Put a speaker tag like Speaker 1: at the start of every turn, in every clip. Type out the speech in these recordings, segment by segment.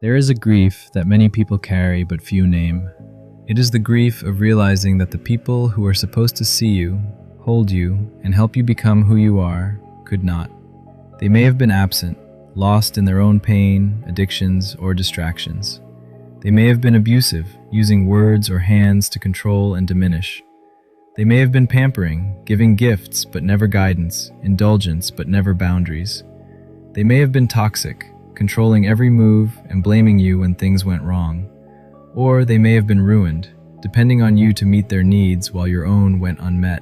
Speaker 1: There is a grief that many people carry but few name. It is the grief of realizing that the people who are supposed to see you, hold you, and help you become who you are, could not. They may have been absent, lost in their own pain, addictions, or distractions. They may have been abusive, using words or hands to control and diminish. They may have been pampering, giving gifts but never guidance, indulgence but never boundaries. They may have been toxic, controlling every move and blaming you when things went wrong. Or they may have been ruined, depending on you to meet their needs while your own went unmet.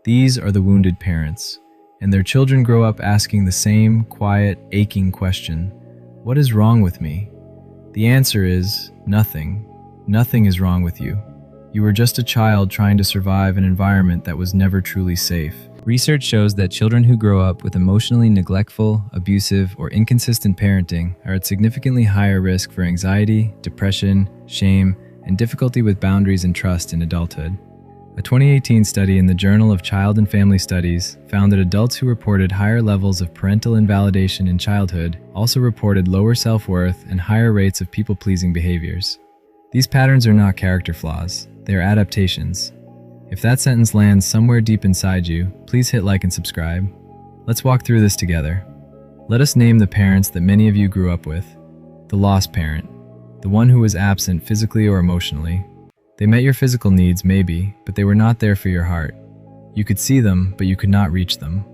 Speaker 1: These are the wounded parents, and their children grow up asking the same quiet, aching question: what is wrong with me? The answer is nothing. Nothing is wrong with you. You were just a child trying to survive an environment that was never truly safe. Research shows that children who grow up with emotionally neglectful, abusive, or inconsistent parenting are at significantly higher risk for anxiety, depression, shame, and difficulty with boundaries and trust in adulthood. A 2018 study in the Journal of Child and Family Studies found that adults who reported higher levels of parental invalidation in childhood also reported lower self-worth and higher rates of people-pleasing behaviors. These patterns are not character flaws, they are adaptations. If that sentence lands somewhere deep inside you, please hit like and subscribe. Let's walk through this together. Let us name the parents that many of you grew up with. The lost parent, the one who was absent physically or emotionally. They met your physical needs, maybe, but they were not there for your heart. You could see them, but you could not reach them.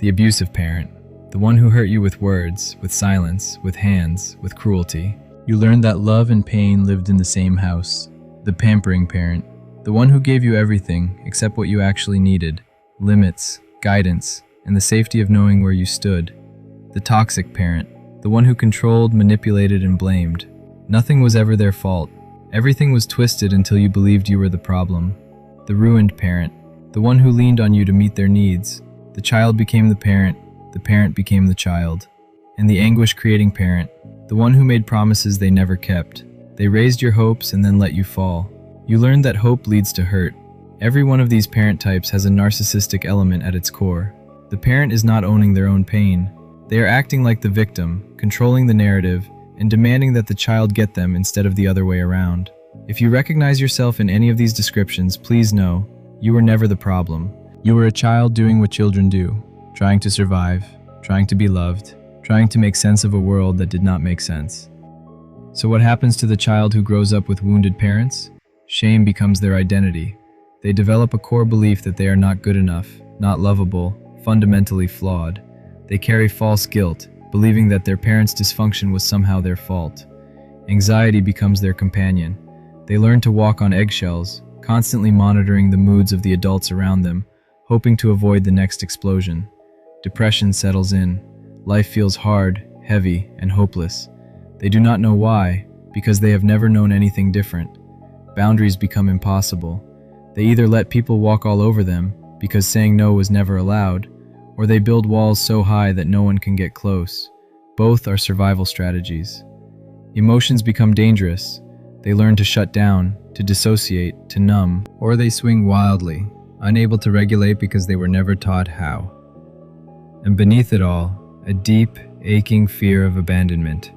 Speaker 1: The abusive parent, the one who hurt you with words, with silence, with hands, with cruelty. You learned that love and pain lived in the same house. The pampering parent, the one who gave you everything except what you actually needed: limits, guidance, and the safety of knowing where you stood. The toxic parent, the one who controlled, manipulated, and blamed. Nothing was ever their fault. Everything was twisted until you believed you were the problem. The ruined parent, the one who leaned on you to meet their needs. The child became the parent became the child. And the anguish-creating parent, the one who made promises they never kept. They raised your hopes and then let you fall. You learned that hope leads to hurt. Every one of these parent types has a narcissistic element at its core. The parent is not owning their own pain. They are acting like the victim, controlling the narrative, and demanding that the child get them instead of the other way around. If you recognize yourself in any of these descriptions, please know, you were never the problem. You were a child doing what children do, trying to survive, trying to be loved, trying to make sense of a world that did not make sense. So what happens to the child who grows up with wounded parents? Shame becomes their identity. They develop a core belief that they are not good enough, not lovable, fundamentally flawed. They carry false guilt, believing that their parents' dysfunction was somehow their fault. Anxiety becomes their companion. They learn to walk on eggshells, constantly monitoring the moods of the adults around them, hoping to avoid the next explosion. Depression settles in. Life feels hard, heavy, and hopeless. They do not know why, because they have never known anything different. Boundaries become impossible. They either let people walk all over them, because saying no was never allowed, or they build walls so high that no one can get close. Both are survival strategies. Emotions become dangerous. They learn to shut down, to dissociate, to numb, or they swing wildly, unable to regulate because they were never taught how. And beneath it all, a deep, aching fear of abandonment.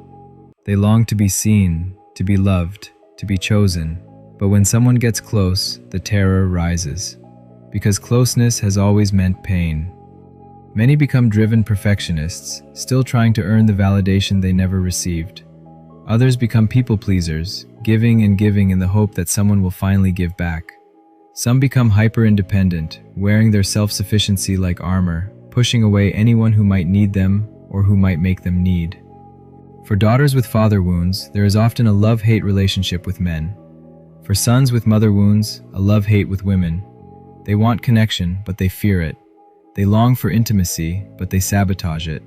Speaker 1: They long to be seen, to be loved, to be chosen, but when someone gets close, the terror rises. Because closeness has always meant pain. Many become driven perfectionists, still trying to earn the validation they never received. Others become people pleasers, giving and giving in the hope that someone will finally give back. Some become hyper-independent, wearing their self-sufficiency like armor, pushing away anyone who might need them or who might make them need. For daughters with father wounds, there is often a love-hate relationship with men. For sons with mother wounds, a love-hate with women. They want connection, but they fear it. They long for intimacy, but they sabotage it.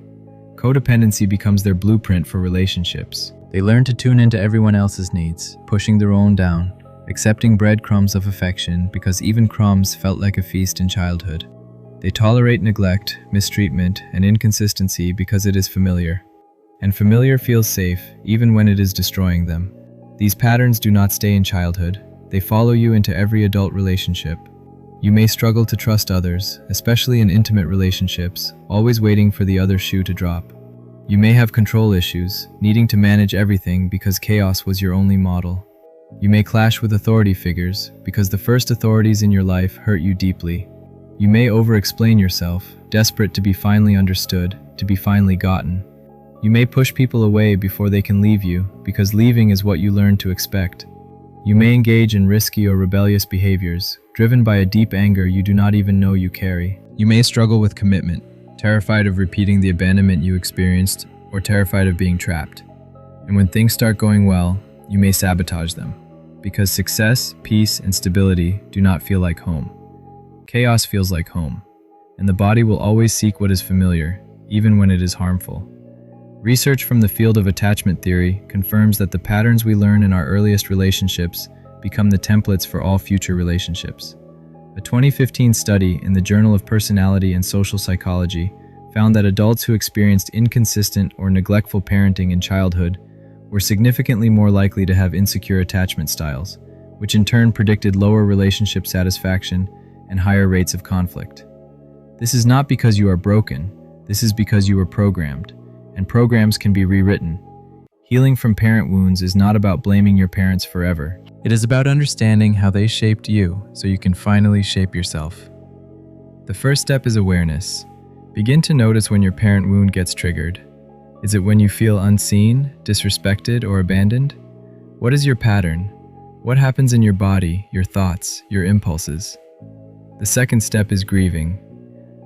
Speaker 1: Codependency becomes their blueprint for relationships. They learn to tune into everyone else's needs, pushing their own down, accepting breadcrumbs of affection because even crumbs felt like a feast in childhood. They tolerate neglect, mistreatment, and inconsistency because it is familiar. And familiar feels safe, even when it is destroying them. These patterns do not stay in childhood. They follow you into every adult relationship. You may struggle to trust others, especially in intimate relationships, always waiting for the other shoe to drop. You may have control issues, needing to manage everything because chaos was your only model. You may clash with authority figures because the first authorities in your life hurt you deeply. You may over-explain yourself, desperate to be finally understood, to be finally gotten. You may push people away before they can leave you because leaving is what you learned to expect. You may engage in risky or rebellious behaviors, driven by a deep anger you do not even know you carry. You may struggle with commitment, terrified of repeating the abandonment you experienced, or terrified of being trapped. And when things start going well, you may sabotage them, because success, peace, and stability do not feel like home. Chaos feels like home, and the body will always seek what is familiar, even when it is harmful. Research from the field of attachment theory confirms that the patterns we learn in our earliest relationships become the templates for all future relationships. A 2015 study in the Journal of Personality and Social Psychology found that adults who experienced inconsistent or neglectful parenting in childhood were significantly more likely to have insecure attachment styles, which in turn predicted lower relationship satisfaction and higher rates of conflict. This is not because you are broken, this is because you were programmed, and programs can be rewritten. Healing from parent wounds is not about blaming your parents forever. It is about understanding how they shaped you so you can finally shape yourself. The first step is awareness. Begin to notice when your parent wound gets triggered. Is it when you feel unseen, disrespected, or abandoned? What is your pattern? What happens in your body, your thoughts, your impulses? The second step is grieving.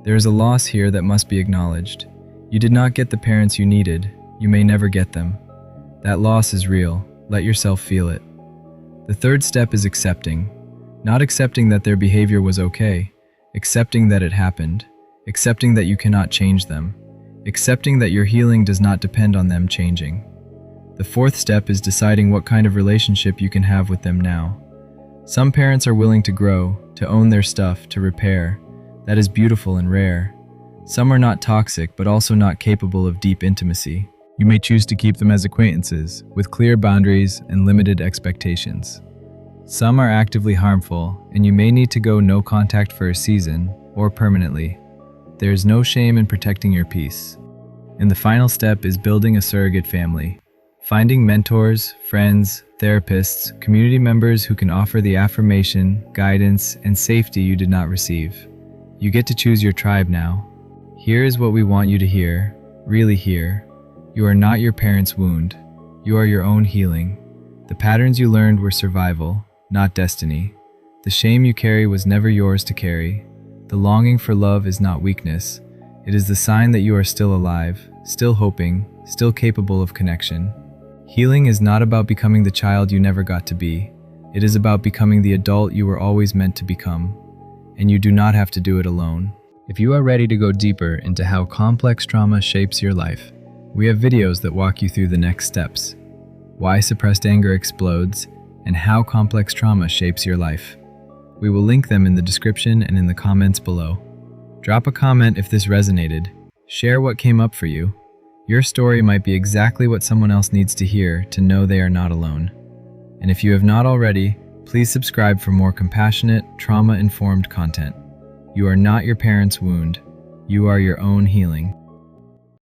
Speaker 1: There is a loss here that must be acknowledged. You did not get the parents you needed. You may never get them. That loss is real. Let yourself feel it. The third step is accepting. Not accepting that their behavior was okay, accepting that it happened, accepting that you cannot change them, accepting that your healing does not depend on them changing. The fourth step is deciding what kind of relationship you can have with them now. Some parents are willing to grow, to own their stuff, to repair. That is beautiful and rare. Some are not toxic, but also not capable of deep intimacy. You may choose to keep them as acquaintances, with clear boundaries and limited expectations. Some are actively harmful, and you may need to go no contact for a season, or permanently. There is no shame in protecting your peace. And the final step is building a surrogate family. Finding mentors, friends, therapists, community members who can offer the affirmation, guidance, and safety you did not receive. You get to choose your tribe now. Here is what we want you to hear, really hear. You are not your parents' wound. You are your own healing. The patterns you learned were survival, not destiny. The shame you carry was never yours to carry. The longing for love is not weakness. It is the sign that you are still alive, still hoping, still capable of connection. Healing is not about becoming the child you never got to be. It is about becoming the adult you were always meant to become. And you do not have to do it alone. If you are ready to go deeper into how complex trauma shapes your life, we have videos that walk you through the next steps, why suppressed anger explodes, and how complex trauma shapes your life. We will link them in the description and in the comments below. Drop a comment if this resonated. Share what came up for you. Your story might be exactly what someone else needs to hear to know they are not alone. And if you have not already, please subscribe for more compassionate, trauma-informed content. You are not your parents' wound. You are your own healing.